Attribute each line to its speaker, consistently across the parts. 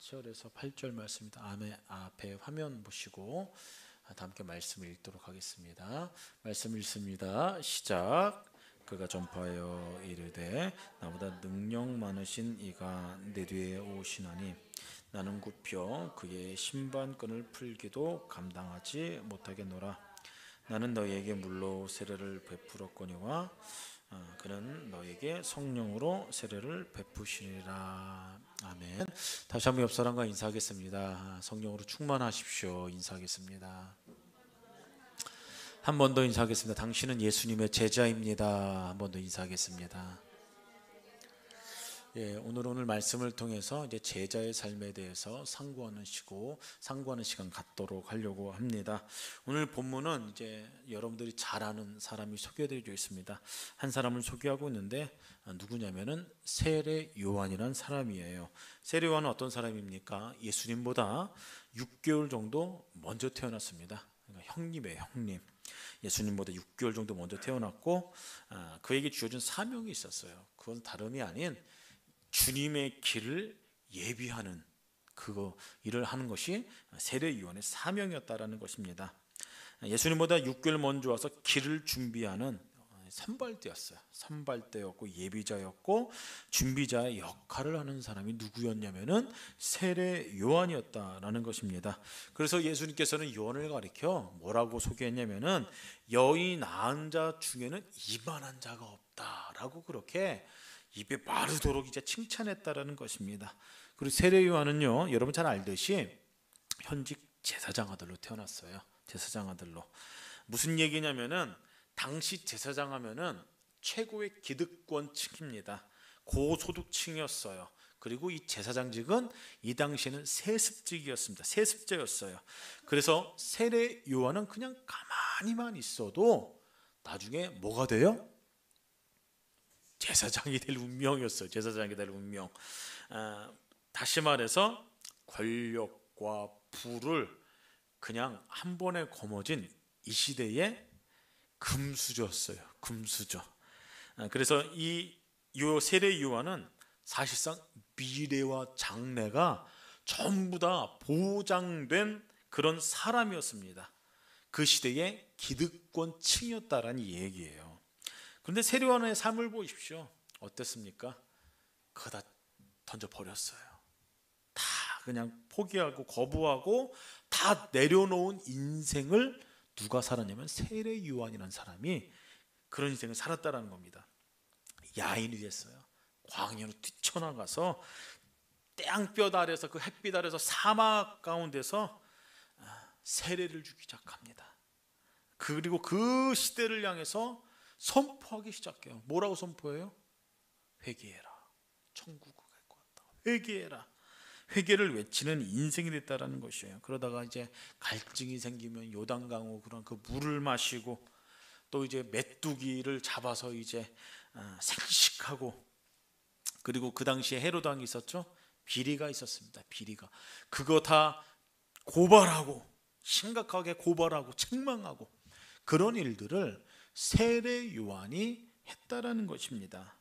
Speaker 1: 7절에서 8절 말씀입니다. 앞에 화면 보시고 다 함께 말씀을 읽도록 하겠습니다. 말씀 읽습니다. 시작. 그가 전파하여 이르되 나보다 능력 많으신 이가 내 뒤에 오시나니 나는 굽혀 그의 신반끈을 풀기도 감당하지 못하겠노라. 나는 너희에게 물로 세례를 베풀었거니와 그는 너에게 성령으로 세례를 베푸시리라. 아멘. 다시 한번 옆 사람과 인사하겠습니다. 성령으로 충만하십시오. 인사하겠습니다. 한 번 더 인사하겠습니다. 당신은 예수님의 제자입니다. 한 번 더 인사하겠습니다. 오늘 말씀을 통해서 이제 제자의 삶에 대해서 상고하는 시간 갖도록 하려고 합니다. 오늘 본문은 이제 여러분들이 잘 아는 사람이 소개되어 있습니다. 한 사람을 소개하고 있는데 누구냐면은 세례 요한이라는 사람이에요. 세례 요한은 어떤 사람입니까? 예수님보다 6개월 정도 먼저 태어났습니다. 그러니까 형님이에요, 형님. 예수님보다 6개월 정도 먼저 태어났고 그에게 주어진 사명이 있었어요. 그건 다름이 아닌 주님의 길을 예비하는 일을 하는 것이 세례 요한의 사명이었다라는 것입니다. 예수님보다 6개월 먼저 와서 길을 준비하는 선발대였어요. 선발대였고 예비자였고 준비자의 역할을 하는 사람이 누구였냐면은 세례 요한이었다라는 것입니다. 그래서 예수님께서는 요한을 가리켜 뭐라고 소개했냐면은 여의 낳은 자 중에는 이만한 자가 없다라고 그렇게 입에 마르도록 이제 칭찬했다라는 것입니다. 그리고 세례 요한은요, 여러분 잘 알듯이 현직 제사장 아들로 태어났어요. 제사장 아들로. 무슨 얘기냐면은 당시 제사장 하면은 최고의 기득권층입니다. 고소득층이었어요. 그리고 이 제사장직은 이 당시에는 세습직이었습니다. 세습자였어요. 그래서 세례 요한은 그냥 가만히만 있어도 나중에 뭐가 돼요? 제사장이 될 운명이었어요. 제사장이 될 운명. 다시 말해서 권력과 부를 그냥 한 번에 거머쥔 이 시대의 금수저였어요. 금수저. 그래서 이 세례 요한은 사실상 미래와 장래가 전부 다 보장된 그런 사람이었습니다. 그 시대의 기득권층이었다라는 얘기예요. 그런데 세례 요한의 삶을 보십시오. 어땠습니까? 그거 다 던져버렸어요. 다 그냥 포기하고 거부하고 다 내려놓은 인생을 누가 살았냐면 세례 요한이라는 사람이 그런 인생을 살았다라는 겁니다. 야인이 됐어요. 광야로 뛰쳐나가서 땡볕 아래서 그 햇빛 아래서 사막 가운데서 세례를 주기 시작합니다. 그리고 그 시대를 향해서 선포하기 시작해요. 뭐라고 선포해요? 회개해라. 천국을 갈 것 같다. 회개해라. 회개를 외치는 인생이 됐다라는 것이에요. 그러다가 이제 갈증이 생기면 요단강호 그런 그 물을 마시고 또 이제 메뚜기를 잡아서 이제 생식하고 그리고 그 당시에 헤롯 왕이 있었죠. 비리가 있었습니다. 비리가 그거 다 고발하고 심각하게 고발하고 책망하고 그런 일들을 세례 요한이 했다라는 것입니다.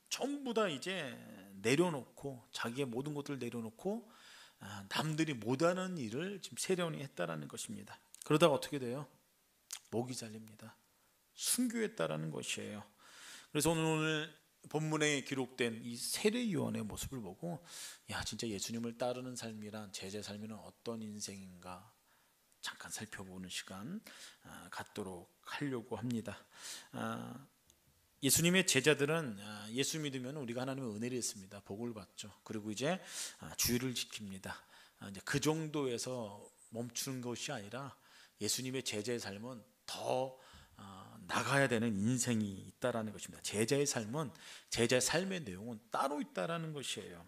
Speaker 1: 전부 다 이제 내려놓고 자기의 모든 것들을 내려놓고 남들이 못하는 일을 지금 세례 요한이 했다라는 것입니다. 그러다가 어떻게 돼요? 목이 잘립니다. 순교했다라는 것이에요. 그래서 오늘 본문에 기록된 이 세례 요한의 모습을 보고 야 진짜 예수님을 따르는 삶이란 제자의 삶이란 어떤 인생인가 잠깐 살펴보는 시간 갖도록 하려고 합니다. 예수님의 제자들은 예수 믿으면 우리가 하나님의 은혜를 있습니다. 복을 받죠. 그리고 이제 주의를 지킵니다. 이제 그 정도에서 멈추는 것이 아니라 예수님의 제자의 삶은 더 나가야 되는 인생이 있다라는 것입니다. 제자의 삶의 내용은 따로 있다라는 것이에요.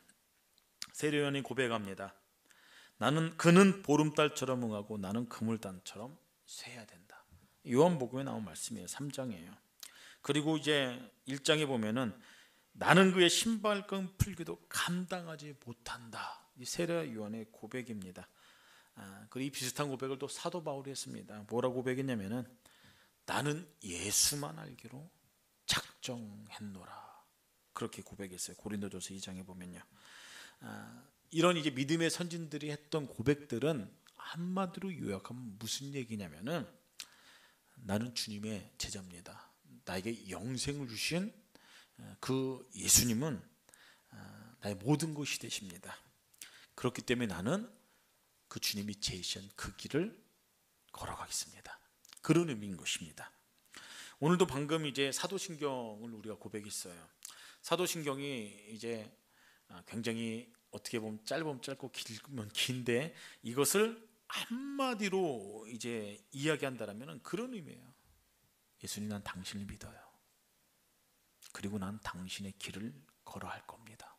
Speaker 1: 세례 요한이 고백합니다. 그는 보름달처럼 응하고 나는 그물단처럼 쇠야 된다. 요한복음에 나온 말씀이에요. 3장이에요. 그리고 이제 1장에 보면은 나는 그의 신발끈 풀기도 감당하지 못한다. 이 세례 요한의 고백입니다. 그리고 이 비슷한 고백을 또 사도 바울이 했습니다. 뭐라고 고백했냐면은 나는 예수만 알기로 작정했노라. 그렇게 고백했어요. 고린도전서 2장에 보면요. 이런 이제 믿음의 선진들이 했던 고백들은 한마디로 요약하면 무슨 얘기냐면은 나는 주님의 제자입니다. 나에게 영생을 주신 그 예수님은 나의 모든 것이 되십니다. 그렇기 때문에 나는 그 주님이 제시한 그 길을 걸어가겠습니다. 그런 의미인 것입니다. 오늘도 방금 이제 사도신경을 우리가 고백했어요. 사도신경이 이제 굉장히 어떻게 보면 짧으면 짧고 길면 긴데 이것을 한마디로 이제 이야기한다라면 그런 의미예요. 예수님, 난 당신을 믿어요. 그리고 난 당신의 길을 걸어갈 겁니다.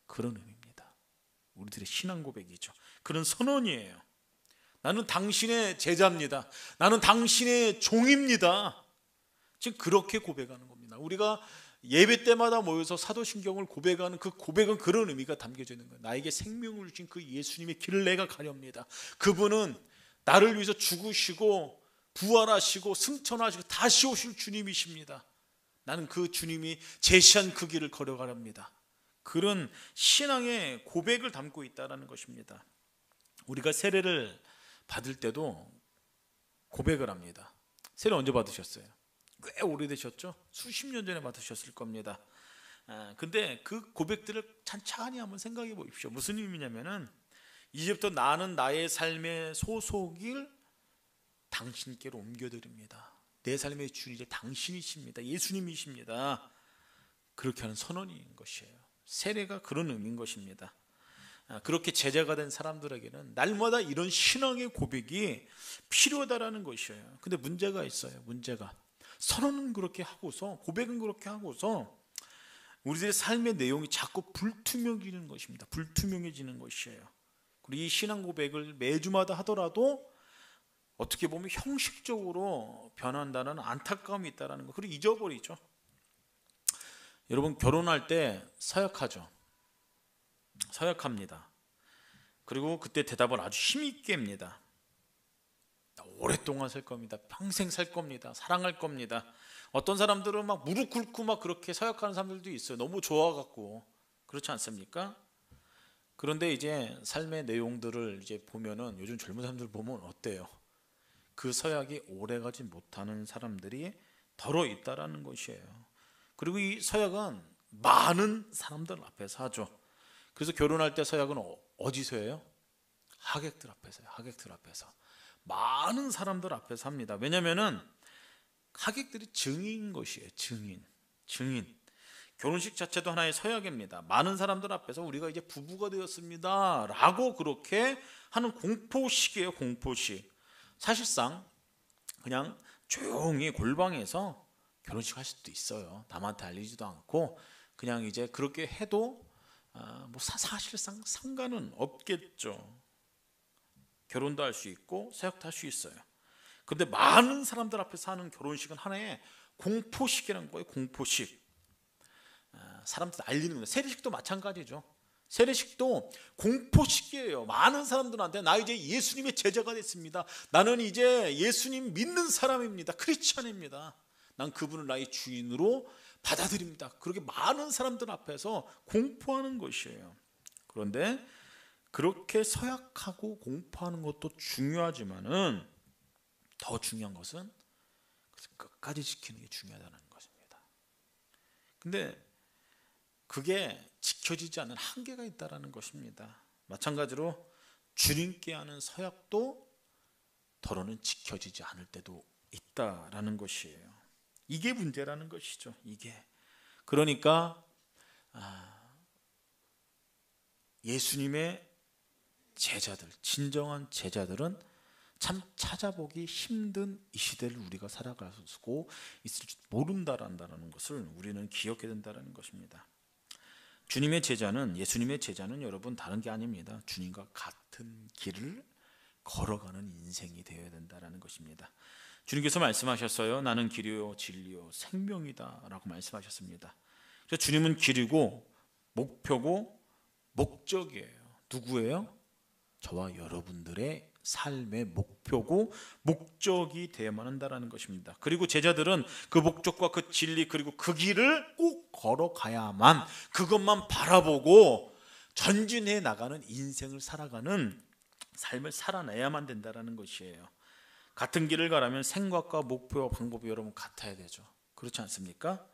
Speaker 1: 그런 의미입니다. 우리들의 신앙 고백이죠. 그런 선언이에요. 나는 당신의 제자입니다. 나는 당신의 종입니다. 지금 그렇게 고백하는 겁니다. 우리가 예배 때마다 모여서 사도신경을 고백하는 그 고백은 그런 의미가 담겨져 있는 거예요. 나에게 생명을 주신 그 예수님의 길을 내가 가렵니다. 그분은 나를 위해서 죽으시고 부활하시고 승천하시고 다시 오실 주님이십니다. 나는 그 주님이 제시한 그 길을 걸어가렵니다. 그런 신앙의 고백을 담고 있다는 것입니다. 우리가 세례를 받을 때도 고백을 합니다. 세례 언제 받으셨어요? 꽤 오래되셨죠? 수십 년 전에 받으셨을 겁니다. 근데 그 고백들을 찬찬히 한번 생각해 보십시오. 무슨 의미냐면은 이제부터 나는 나의 삶의 소속을 당신께로 옮겨드립니다. 내 삶의 주인 이제 당신이십니다. 예수님이십니다. 그렇게 하는 선언인 것이에요. 세례가 그런 의미인 것입니다. 그렇게 제자가 된 사람들에게는 날마다 이런 신앙의 고백이 필요하다라는 것이에요. 근데 문제가 있어요. 문제가 선언은 그렇게 하고서 고백은 그렇게 하고서 우리들의 삶의 내용이 자꾸 불투명해지는 것입니다. 불투명해지는 것이에요. 그리고 이 신앙 고백을 매주마다 하더라도 어떻게 보면 형식적으로 변한다는 안타까움이 있다는 거. 그리고 잊어버리죠. 여러분 결혼할 때 서약하죠. 서약합니다. 그리고 그때 대답을 아주 힘있게 합니다. 오랫동안 살 겁니다. 평생 살 겁니다. 사랑할 겁니다. 어떤 사람들은 막 무릎 꿇고 막 그렇게 서약하는 사람들도 있어요. 너무 좋아갖고. 그렇지 않습니까? 그런데 이제 삶의 내용들을 이제 보면은 요즘 젊은 사람들 보면 어때요? 그 서약이 오래가지 못하는 사람들이 덜어 있다라는 것이에요. 그리고 이 서약은 많은 사람들 앞에서 하죠. 그래서 결혼할 때 서약은 어디서 해요? 하객들 앞에서요. 하객들 앞에서. 많은 사람들 앞에서 합니다. 왜냐면은 하객들이 증인인 것이에요. 증인. 결혼식 자체도 하나의 서약입니다. 많은 사람들 앞에서 우리가 이제 부부가 되었습니다 라고 그렇게 하는 공포식이에요. 공포식. 사실상 그냥 조용히 골방에서 결혼식 할 수도 있어요. 남한테 알리지도 않고 그냥 이제 그렇게 해도 뭐 사실상 상관은 없겠죠. 결혼도 할 수 있고 서약도 할 수 있어요. 그런데 많은 사람들 앞에서 하는 결혼식은 하나의 공포식이라는 거예요. 공포식. 사람들 알리는 거예요. 세례식도 마찬가지죠. 세례식도 공포식이에요. 많은 사람들한테 나 이제 예수님의 제자가 됐습니다. 나는 이제 예수님 믿는 사람입니다. 크리스찬입니다. 난 그분을 나의 주인으로 받아들입니다. 그렇게 많은 사람들 앞에서 공포하는 것이에요. 그런데 그렇게 서약하고 공포하는 것도 중요하지만은 더 중요한 것은 끝까지 지키는 게 중요하다는 것입니다. 근데 그게 지켜지지 않는 한계가 있다는 것입니다. 마찬가지로 주님께 하는 서약도 더러는 지켜지지 않을 때도 있다라는 것이에요. 이게 문제라는 것이죠. 이게. 그러니까 예수님의 제자들, 진정한 제자들은 참 찾아보기 힘든 이 시대를 우리가 살아가고 있을지 모른다라는 것을 우리는 기억해야 된다는 것입니다. 주님의 제자는, 예수님의 제자는 여러분 다른 게 아닙니다. 주님과 같은 길을 걸어가는 인생이 되어야 된다는 것입니다. 주님께서 말씀하셨어요. 나는 길이요 진리요 생명이다 라고 말씀하셨습니다. 그래서 주님은 길이고 목표고 목적이에요. 누구예요? 저와 여러분들의 삶의 목표고 목적이 되어야만 한다는 것입니다. 그리고 제자들은 그 목적과 그 진리 그리고 그 길을 꼭 걸어가야만, 그것만 바라보고 전진해 나가는 인생을 살아가는 삶을 살아내야만 된다는 것이에요. 같은 길을 가려면 생각과 목표와 방법이 여러분 같아야 되죠. 그렇지 않습니까?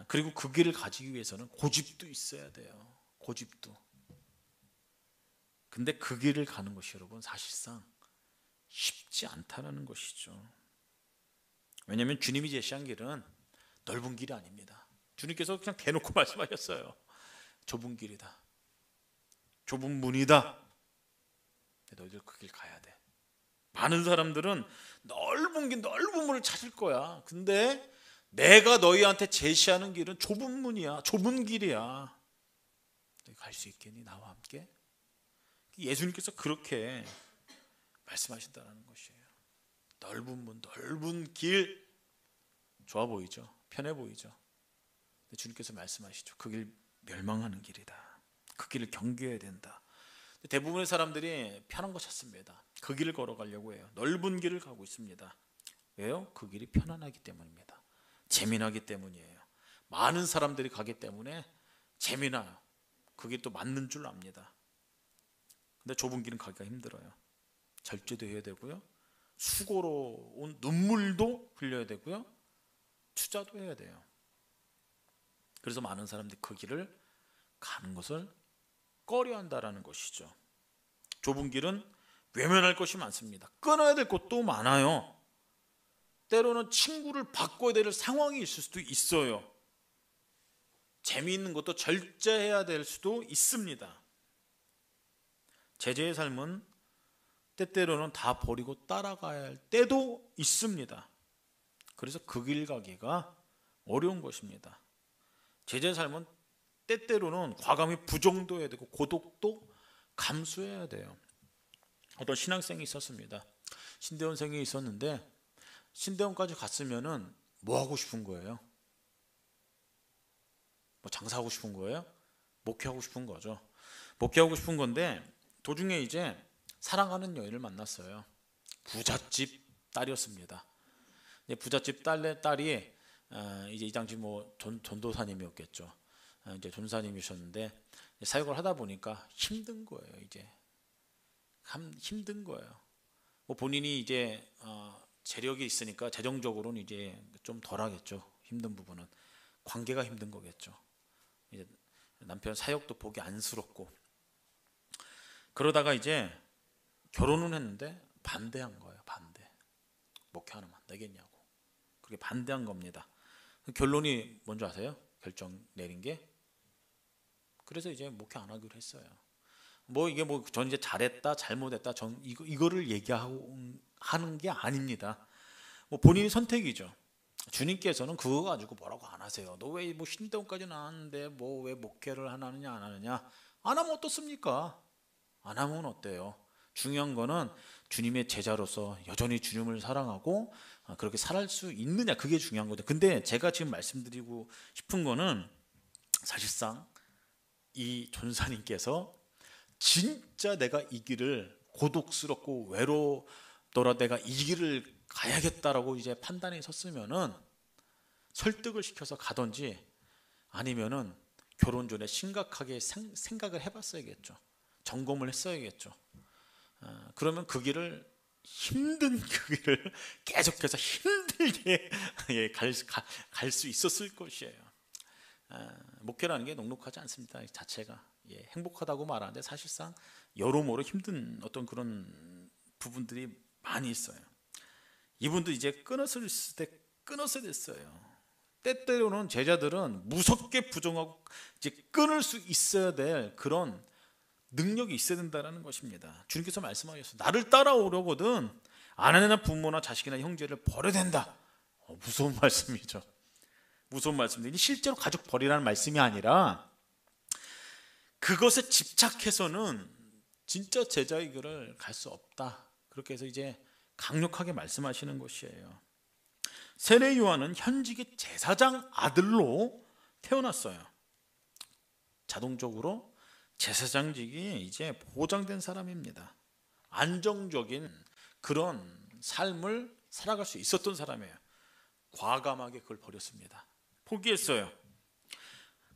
Speaker 1: 그리고 그 길을 가지기 위해서는 고집도 있어야 돼요. 고집도. 근데 그 길을 가는 것이 여러분 사실상 쉽지 않다는 것이죠. 왜냐하면 주님이 제시한 길은 넓은 길이 아닙니다. 주님께서 그냥 대놓고 말씀하셨어요. 좁은 길이다. 좁은 문이다. 너희들 그 길 가야 돼. 많은 사람들은 넓은 길, 넓은 문을 찾을 거야. 근데 내가 너희한테 제시하는 길은 좁은 문이야. 좁은 길이야. 갈 수 있겠니? 나와 함께? 예수님께서 그렇게 말씀하신다는 것이에요. 넓은 문, 넓은 길. 좋아 보이죠? 편해 보이죠? 근데 주님께서 말씀하시죠. 그 길 멸망하는 길이다. 그 길을 경계해야 된다. 대부분의 사람들이 편한 거 찾습니다. 그 길을 걸어가려고 해요. 넓은 길을 가고 있습니다. 왜요? 그 길이 편안하기 때문입니다. 재미나기 때문이에요. 많은 사람들이 가기 때문에 재미나요. 그게 또 맞는 줄 압니다. 근데 좁은 길은 가기가 힘들어요. 절제도 해야 되고요. 수고로 온 눈물도 흘려야 되고요. 투자도 해야 돼요. 그래서 많은 사람들이 그 길을 가는 것을 꺼려한다라는 것이죠. 좁은 길은 외면할 것이 많습니다. 끊어야 될 것도 많아요. 때로는 친구를 바꿔야 될 상황이 있을 수도 있어요. 재미있는 것도 절제해야 될 수도 있습니다. 제자의 삶은 때때로는 다 버리고 따라가야 할 때도 있습니다. 그래서 그 길 가기가 어려운 것입니다. 제자의 삶은 때때로는 과감히 부정도 해야 되고 고독도 감수해야 돼요. 어떤 신학생이 있었습니다. 신대원생이 있었는데 신대원까지 갔으면은 뭐 하고 싶은 거예요? 뭐 장사하고 싶은 거예요? 목회하고 싶은 거죠. 목회하고 싶은 건데 도중에 이제 사랑하는 여인을 만났어요. 부잣집 딸이었습니다. 부잣집 딸이 이제 이 당시 뭐 전도사님이었겠죠. 이제 전사님이셨는데 사역을 하다 보니까 힘든 거예요. 이제 힘든 거예요. 뭐 본인이 이제 재력이 있으니까 재정적으로는 이제 좀 덜하겠죠. 힘든 부분은 관계가 힘든 거겠죠. 이제 남편 사역도 보기 안쓰럽고 그러다가 이제 결혼은 했는데 반대한 거예요. 반대. 목회 하나만 안 되겠냐고. 그렇게 반대한 겁니다. 결론이 뭔지 아세요? 결정 내린 게. 그래서 이제 목회 안 하기로 했어요. 뭐 이게 뭐 전 이제 잘했다 잘못했다 전 이거를 얘기하고 하는 게 아닙니다. 뭐 본인의 선택이죠. 주님께서는 그거 가지고 뭐라고 안 하세요. 너 왜 뭐 신대원까지 나왔는데 뭐 왜 목회를 하느냐 안 하느냐. 안 하면 어떻습니까? 안 하면 어때요? 중요한 거는 주님의 제자로서 여전히 주님을 사랑하고 그렇게 살할 수 있느냐 그게 중요한 거죠. 근데 제가 지금 말씀드리고 싶은 거는 사실상 이 전사님께서 진짜 내가 이 길을 고독스럽고 외롭더라 내가 이 길을 가야겠다라고 이제 판단이 섰으면은 설득을 시켜서 가든지 아니면은 결혼 전에 심각하게 생각을 해봤어야겠죠. 점검을 했어야겠죠. 그러면 그 길을 힘든 그 길을 계속해서 힘들게 갈 수 있었을 것이에요. 목회라는 게 녹록하지 않습니다. 자체가 행복하다고 말하는데 사실상 여러모로 힘든 어떤 그런 부분들이 많이 있어요. 이분도 이제 끊었을 때 끊었어야 됐어요. 때때로는 제자들은 무섭게 부정하고 이제 끊을 수 있어야 될 그런 능력이 있어야 된다는 것입니다. 주님께서 말씀하셨어요. 나를 따라오려거든 아내나 부모나 자식이나 형제를 버려야 된다. 무서운 말씀이죠. 무서운 말씀인데 실제로 가족 버리라는 말씀이 아니라 그것에 집착해서는 진짜 제자의 길을 갈 수 없다. 그렇게 해서 이제 강력하게 말씀하시는 것이에요. 세례 요한은 현직의 제사장 아들로 태어났어요. 자동적으로 제사장직이 이제 보장된 사람입니다. 안정적인 그런 삶을 살아갈 수 있었던 사람이에요. 과감하게 그걸 버렸습니다. 포기했어요.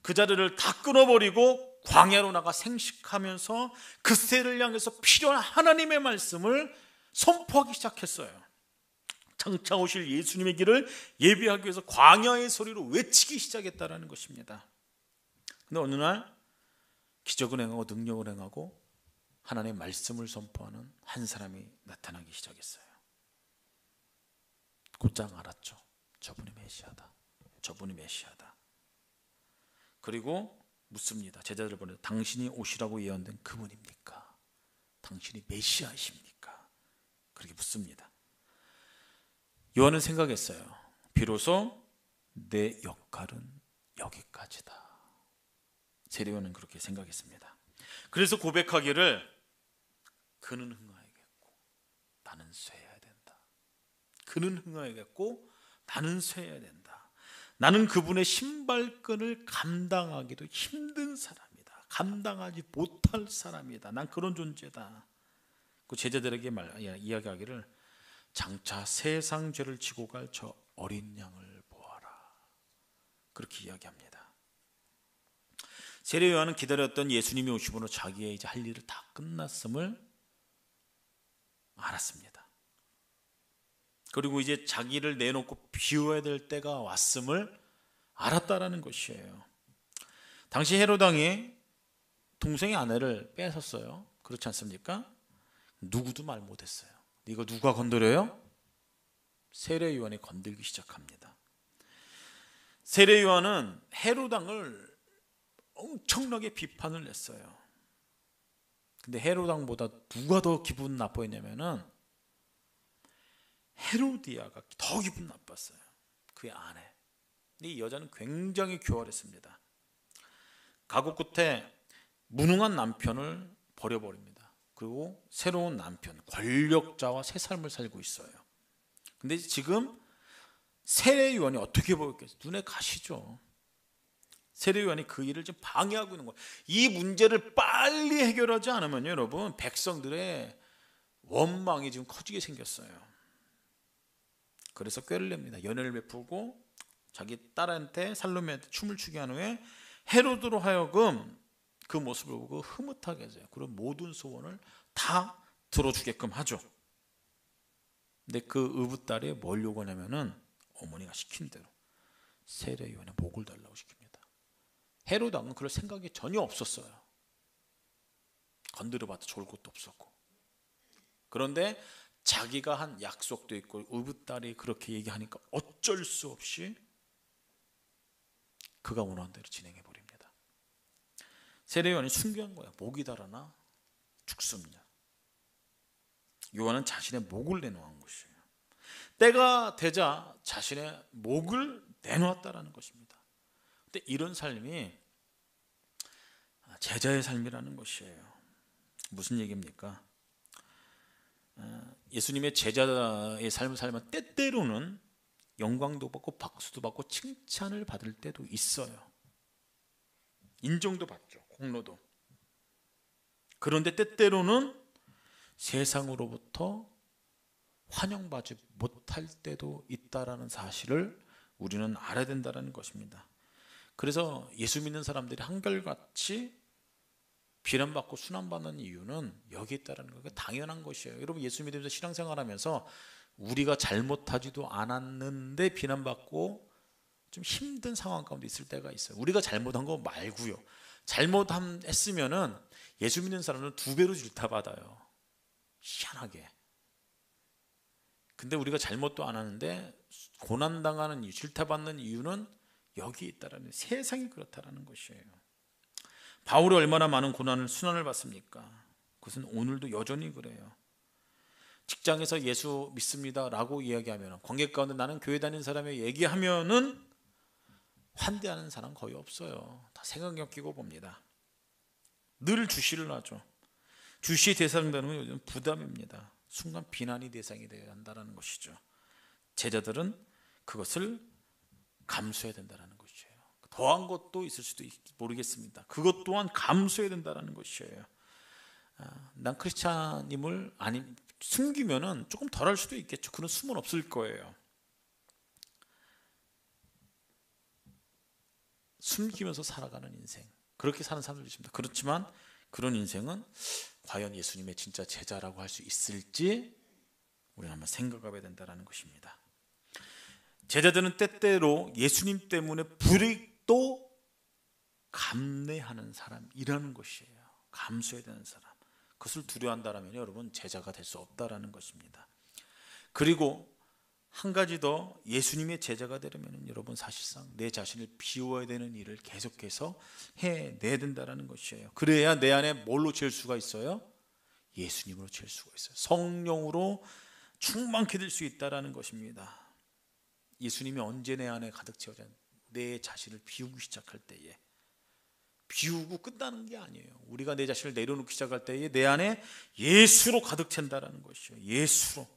Speaker 1: 그 자리를 다 끊어버리고 광야로 나가 생식하면서 그 세를 향해서 필요한 하나님의 말씀을 선포하기 시작했어요. 장차 오실 예수님의 길을 예비하기 위해서 광야의 소리로 외치기 시작했다는 것입니다. 근데 어느 날 기적을 행하고 능력을 행하고 하나님의 말씀을 선포하는 한 사람이 나타나기 시작했어요. 곧장 알았죠. 저분이 메시아다. 저분이 메시아다. 그리고 묻습니다. 제자들을 보내서 당신이 오시라고 예언된 그분입니까? 당신이 메시아이십니까? 그렇게 묻습니다. 요한은 생각했어요. 비로소 내 역할은 여기까지다. 세례요한은 그렇게 생각했습니다. 그래서 고백하기를 그는 흥하여야겠고 나는 쇠해야 된다. 그는 흥하여야겠고 나는 쇠해야 된다. 나는 그분의 신발끈을 감당하기도 힘든 사람이다. 감당하지 못할 사람이다. 난 그런 존재다. 그 제자들에게 이야기하기를 장차 세상 죄를 지고 갈 저 어린 양을 보아라. 그렇게 이야기합니다. 세례 요한은 기다렸던 예수님이 오심으로 자기의 이제 할 일을 다 끝났음을 알았습니다. 그리고 이제 자기를 내놓고 비워야 될 때가 왔음을 알았다라는 것이에요. 당시 헤롯 왕이 동생의 아내를 뺏었어요. 그렇지 않습니까? 누구도 말 못했어요. 이거 누가 건드려요? 세례 요한이 건들기 시작합니다. 세례 요한은 헤롯 왕을 엄청나게 비판을 했어요. 근데 헤롯 왕보다 누가 더 기분 나빠했냐면은 헤로디아가 더 기분 나빴어요. 그의 아내. 이 여자는 굉장히 교활했습니다. 가고 끝에 무능한 남편을 버려버립니다. 그리고 새로운 남편, 권력자와 새 삶을 살고 있어요. 근데 지금 세례 요한이 어떻게 보였겠어요? 눈에 가시죠. 세례 요한이 그 일을 지금 방해하고 있는 거예요. 이 문제를 빨리 해결하지 않으면 여러분 백성들의 원망이 지금 커지게 생겼어요. 그래서 꾀를 냅니다. 연애를 베풀고 자기 딸한테 살로메한테 춤을 추게 한 후에 헤로드로 하여금 그 모습을 보고 흐뭇하게 해서요. 그리고 모든 소원을 다 들어주게끔 하죠. 근데 그 의붓딸이 뭘 요구하냐면은 어머니가 시킨 대로 세례 요한의 목을 달라고 시킵니다. 헤로드 왕은 그럴 생각이 전혀 없었어요. 건드려봐도 좋을 것도 없었고. 그런데 자기가 한 약속도 있고 의붓딸이 그렇게 얘기하니까 어쩔 수 없이 그가 원하는 대로 진행해 버립니다. 세례 요한이 순교한 거야. 목이 달아나 죽습니다. 요한은 자신의 목을 내놓은 것이에요. 때가 되자 자신의 목을 내놓았다라는 것입니다. 근데 이런 삶이 제자의 삶이라는 것이에요. 무슨 얘기입니까? 예수님의 제자의 삶을 살면 때때로는 영광도 받고 박수도 받고 칭찬을 받을 때도 있어요. 인정도 받죠. 공로도. 그런데 때때로는 세상으로부터 환영받지 못할 때도 있다라는 사실을 우리는 알아야 된다는 것입니다. 그래서 예수 믿는 사람들이 한결같이 비난받고 순환받는 이유는 여기 있다는 거 당연한 것이에요. 여러분 예수 믿으면서 신앙생활하면서 우리가 잘못하지도 않았는데 비난받고 좀 힘든 상황 가운데 있을 때가 있어요. 우리가 잘못한 거 말고요. 잘못했으면은 예수 믿는 사람은 2배로 질타받아요. 희한하게. 근데 우리가 잘못도 안 하는데 고난당하는 이유, 질타받는 이유는 여기 있다라는, 세상이 그렇다라는 것이에요. 바울이 얼마나 많은 고난을 순환을 받습니까? 그것은 오늘도 여전히 그래요. 직장에서 예수 믿습니다 라고 이야기하면, 관계 가운데 나는 교회 다니는 사람이 얘기하면은 환대하는 사람 거의 없어요. 다 생각력 끼고 봅니다. 늘 주시를 하죠. 주시의 대상되는 건 요즘 부담입니다. 순간 비난이 대상이 되어야 한다는 것이죠. 제자들은 그것을 감수해야 된다는 것이에요. 더한 것도 있을 수도 모르겠습니다. 그것 또한 감수해야 된다는 것이에요. 난 크리스찬임을 숨기면은 조금 덜할 수도 있겠죠. 그런 숨은 없을 거예요. 숨기면서 살아가는 인생, 그렇게 사는 사람들이 있습니다. 그렇지만 그런 인생은 과연 예수님의 진짜 제자라고 할 수 있을지 우리는 한번 생각해봐야 된다는 것입니다. 제자들은 때때로 예수님 때문에 불이익도 감내하는 사람이라는 것이에요. 감수해야 되는 사람. 그것을 두려워한다면 여러분 제자가 될 수 없다라는 것입니다. 그리고 한 가지 더, 예수님의 제자가 되려면 여러분 사실상 내 자신을 비워야 되는 일을 계속해서 해내야 된다는 것이에요. 그래야 내 안에 뭘로 채울 수가 있어요? 예수님으로 채울 수가 있어요. 성령으로 충만케 될 수 있다는 것입니다. 예수님이 언제 내 안에 가득 채워져? 내 자신을 비우기 시작할 때에. 비우고 끝나는 게 아니에요. 우리가 내 자신을 내려놓기 시작할 때에 내 안에 예수로 가득 찬다는 것이에요. 예수로.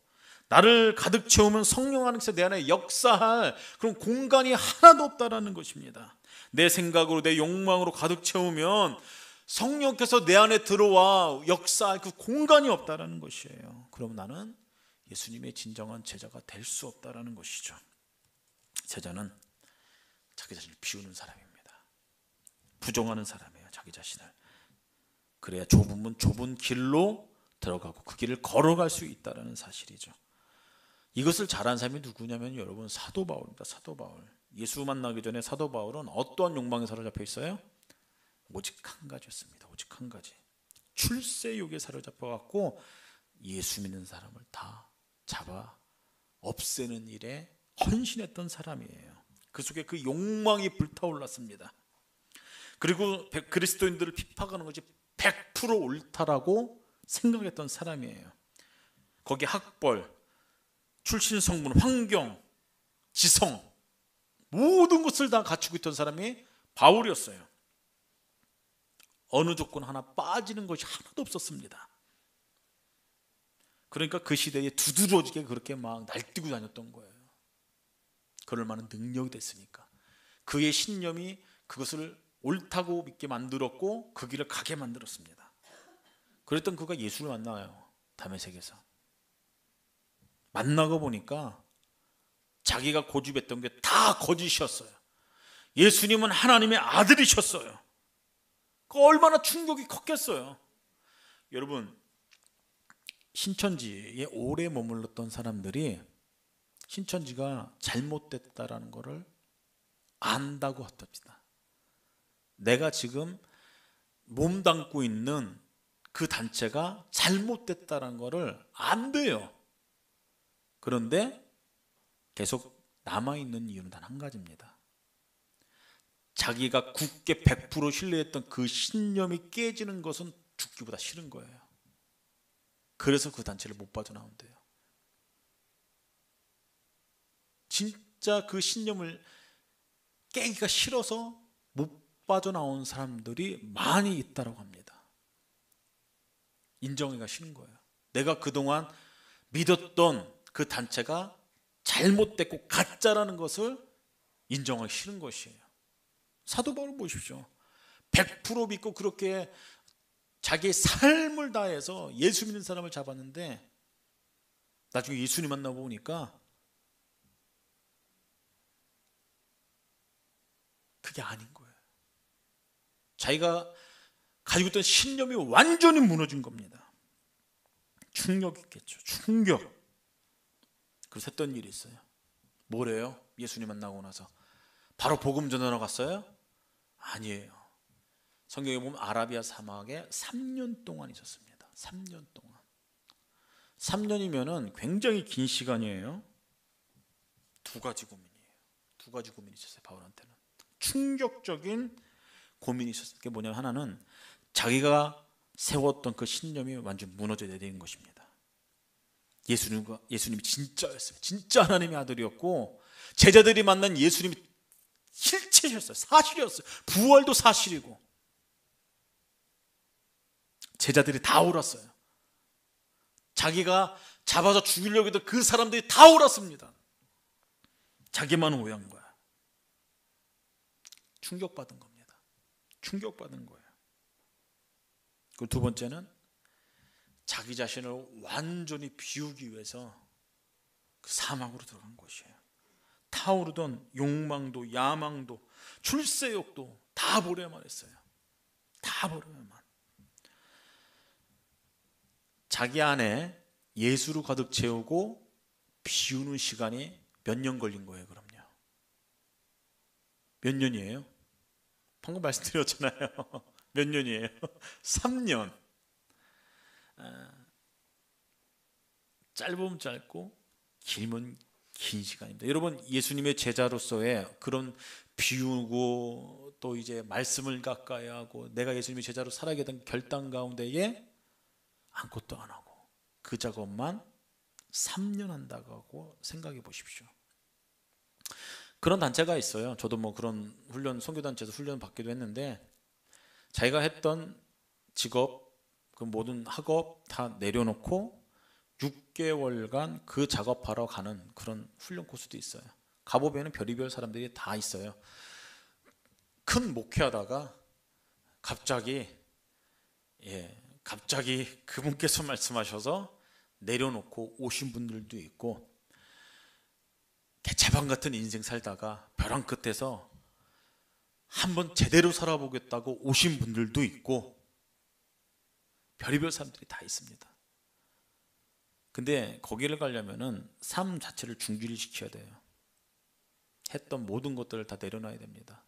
Speaker 1: 나를 가득 채우면 성령 안에서 내 안에 역사할 그런 공간이 하나도 없다라는 것입니다. 내 생각으로 내 욕망으로 가득 채우면 성령께서 내 안에 들어와 역사할 그 공간이 없다라는 것이에요. 그럼 나는 예수님의 진정한 제자가 될 수 없다라는 것이죠. 제자는 자기 자신을 비우는 사람입니다. 부정하는 사람이에요. 자기 자신을. 그래야 좁은 문 좁은 길로 들어가고 그 길을 걸어갈 수 있다는 사실이죠. 이것을 잘한 사람이 누구냐면 여러분 사도 바울입니다. 사도 바울. 예수 만나기 전에 사도 바울은 어떠한 욕망에 사로잡혀 있어요? 오직 한 가지였습니다. 오직 한 가지. 출세욕에 사로잡혀 갖고 예수 믿는 사람을 다 잡아 없애는 일에 헌신했던 사람이에요. 그 속에 그 욕망이 불타올랐습니다. 그리고 그리스도인들을 비판하는 것이 100% 옳다라고 생각했던 사람이에요. 거기 학벌, 출신 성분, 환경, 지성 모든 것을 다 갖추고 있던 사람이 바울이었어요. 어느 조건 하나 빠지는 것이 하나도 없었습니다. 그러니까 그 시대에 두드러지게 그렇게 막 날뛰고 다녔던 거예요. 그럴 만한 능력이 됐으니까. 그의 신념이 그것을 옳다고 믿게 만들었고 그 길을 가게 만들었습니다. 그랬던 그가 예수를 만나요. 다메섹에서. 만나고 보니까 자기가 고집했던 게 다 거짓이었어요. 예수님은 하나님의 아들이셨어요. 그 얼마나 충격이 컸겠어요. 여러분 신천지에 오래 머물렀던 사람들이 신천지가 잘못됐다라는 것을 안다고 합니다. 내가 지금 몸담고 있는 그 단체가 잘못됐다는 것을 안돼요. 그런데 계속 남아있는 이유는 단 한 가지입니다. 자기가 굳게 100% 신뢰했던 그 신념이 깨지는 것은 죽기보다 싫은 거예요. 그래서 그 단체를 못 빠져나온대요. 진짜 그 신념을 깨기가 싫어서 못 빠져나온 사람들이 많이 있다고 합니다. 인정하기가 싫은 거예요. 내가 그동안 믿었던 그 단체가 잘못됐고 가짜라는 것을 인정하기 싫은 것이에요. 사도 바울 보십시오. 100% 믿고 그렇게 자기의 삶을 다해서 예수 믿는 사람을 잡았는데 나중에 예수님 만나보니까 그게 아닌 거예요. 자기가 가지고 있던 신념이 완전히 무너진 겁니다. 충격이 있겠죠. 충격. 그래서 했던 일이 있어요. 뭐래요? 예수님 만나고 나서 바로 복음 전하러 갔어요? 아니에요. 성경에 보면 아라비아 사막에 3년 동안 있었습니다. 3년 동안. 3년이면은 굉장히 긴 시간이에요. 두 가지 고민이에요. 두 가지 고민이 있었어요. 바울한테는. 충격적인 고민이 있었어요. 그게 뭐냐면 하나는 자기가 세웠던 그 신념이 완전 무너져야 되는 것입니다. 예수님이 진짜였어요. 진짜 하나님의 아들이었고 제자들이 만난 예수님이 실체셨어요. 사실이었어요. 부활도 사실이고 제자들이 다 울었어요. 자기가 잡아서 죽이려고 했던 그 사람들이 다 울었습니다. 자기만 오해한 거야. 충격받은 겁니다. 충격받은 거예요. 그리고 두 번째는 자기 자신을 완전히 비우기 위해서 그 사막으로 들어간 것이에요. 타오르던 욕망도 야망도 출세욕도 다 버려야만 했어요. 다 버려야만. 자기 안에 예수로 가득 채우고 비우는 시간이 몇 년 걸린 거예요. 그럼요. 몇 년이에요? 방금 말씀드렸잖아요. 몇 년이에요? 3년. 짧으면 짧고 길면 긴 시간입니다. 여러분, 예수님의 제자로서의 그런 비우고 또 이제 말씀을 가까이 하고 내가 예수님의 제자로 살아가게 결단 가운데에 아무것도 안 하고 그 작업만 3년 한다고 하고 생각해 보십시오. 그런 단체가 있어요. 저도 뭐 그런 훈련, 선교단체에서 훈련 받기도 했는데 자기가 했던 직업, 그 모든 학업 다 내려놓고 6개월간 그 작업하러 가는 그런 훈련 코스도 있어요. 가보면 별의별 사람들이 다 있어요. 큰 목회하다가 갑자기 그분께서 말씀하셔서 내려놓고 오신 분들도 있고, 개차반 같은 인생 살다가 벼랑 끝에서 한번 제대로 살아보겠다고 오신 분들도 있고, 별의별 사람들이 다 있습니다. 근데 거기를 가려면은 삶 자체를 중지시켜야 돼요. 했던 모든 것들을 다 내려놔야 됩니다.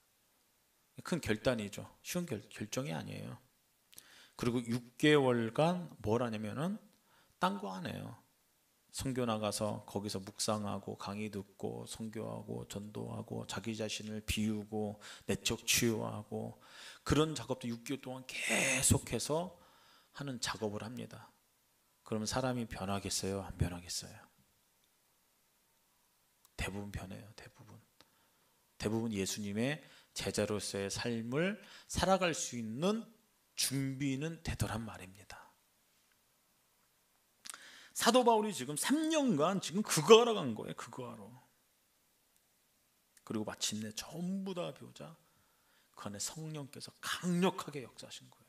Speaker 1: 큰 결단이죠. 쉬운 결정이 아니에요. 그리고 6개월간 뭘 하냐면은 딴 거 안 해요. 선교 나가서 거기서 묵상하고 강의 듣고 선교하고 전도하고 자기 자신을 비우고 내적 치유하고 그런 작업도 6개월 동안 계속해서 하는 작업을 합니다. 그러면 사람이 변하겠어요? 안 변하겠어요? 대부분 변해요. 대부분 예수님의 제자로서의 삶을 살아갈 수 있는 준비는 되더란 말입니다. 사도 바울이 지금 3년간 지금 그거 하러 간 거예요. 그거 하러. 그리고 마침내 전부 다 배우자 그 안에 성령께서 강력하게 역사하신 거예요.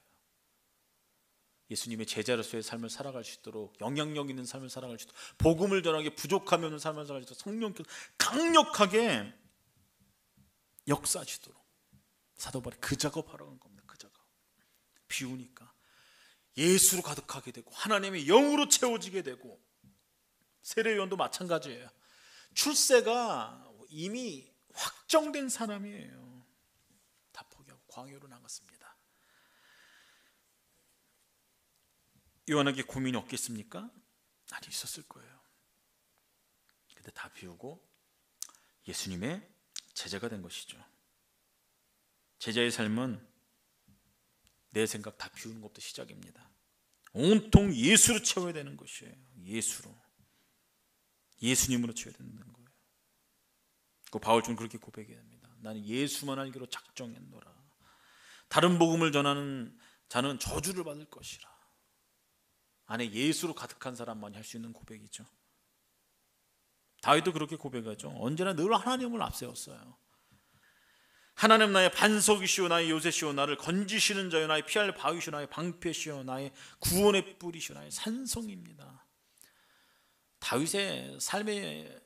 Speaker 1: 예수님의 제자로서의 삶을 살아갈 수 있도록, 영향력 있는 삶을 살아갈 수 있도록, 복음을 전하기 부족하면 삶을 살아갈 수 있도록 성령께서 강력하게 역사하시도록 사도 바울이 그 작업하러 간 겁니다. 그 작업. 비우니까 예수로 가득하게 되고 하나님의 영으로 채워지게 되고, 세례요한도 마찬가지예요. 출세가 이미 확정된 사람이에요. 다 포기하고 광야로 나갔습니다. 요한에게 고민이 없겠습니까? 아니, 있었을 거예요. 근데 다 비우고 예수님의 제자가 된 것이죠. 제자의 삶은 내 생각 다 비우는 것부터 시작입니다. 온통 예수로 채워야 되는 것이에요. 예수로. 예수님으로 채워야 되는 거예요. 그 바울처럼 그렇게 고백해야 됩니다. 나는 예수만 알기로 작정했노라. 다른 복음을 전하는 자는 저주를 받을 것이라. 안에 예수로 가득한 사람만이 할 수 있는 고백이죠. 다윗도 그렇게 고백하죠. 언제나 늘 하나님을 앞세웠어요. 하나님 나의 반석이시오 나의 요새시오 나를 건지시는 자요 나의 피할 바위시오 나의 방패시오 나의 구원의 뿌리시오 나의 산성입니다. 다윗의 삶의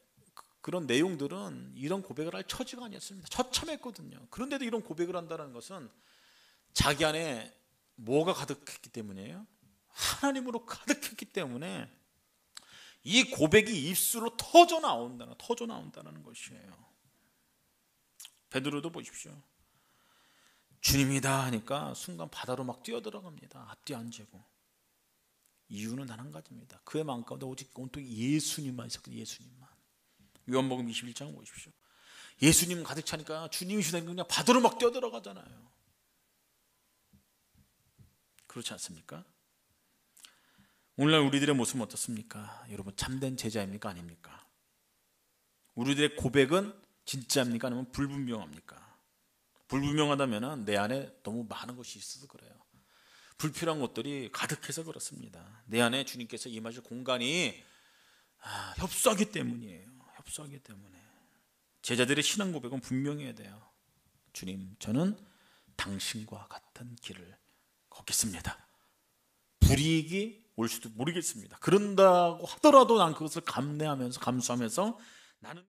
Speaker 1: 그런 내용들은 이런 고백을 할 처지가 아니었습니다. 처참했거든요. 그런데도 이런 고백을 한다는 것은 자기 안에 뭐가 가득했기 때문이에요? 하나님으로 가득했기 때문에 이 고백이 입술로 터져 나온다는 것이에요. 베드로도 보십시오. 주님이다 하니까 순간 바다로 막 뛰어들어갑니다. 앞뒤 안 재고. 이유는 단 한 가지입니다. 그의 마음 가운데 오직 온통 예수님만 있었거든요. 예수님만. 요한복음 21장 보십시오. 예수님 가득 차니까 주님이시다니까 그냥 바다로 막 뛰어들어가잖아요. 그렇지 않습니까? 오늘날 우리들의 모습은 어떻습니까? 여러분, 참된 제자입니까? 아닙니까? 우리들의 고백은 진짜입니까? 아니면 불분명합니까? 불분명하다면 내 안에 너무 많은 것이 있어서 그래요. 불필요한 것들이 가득해서 그렇습니다. 내 안에 주님께서 임하실 공간이 협소하기 때문이에요. 협소하기 때문에. 제자들의 신앙 고백은 분명해야 돼요. 주님, 저는 당신과 같은 길을 걷겠습니다. 불이익이 올 수도 모르겠습니다. 그런다고 하더라도 난 그것을 감내하면서 감수하면서 나는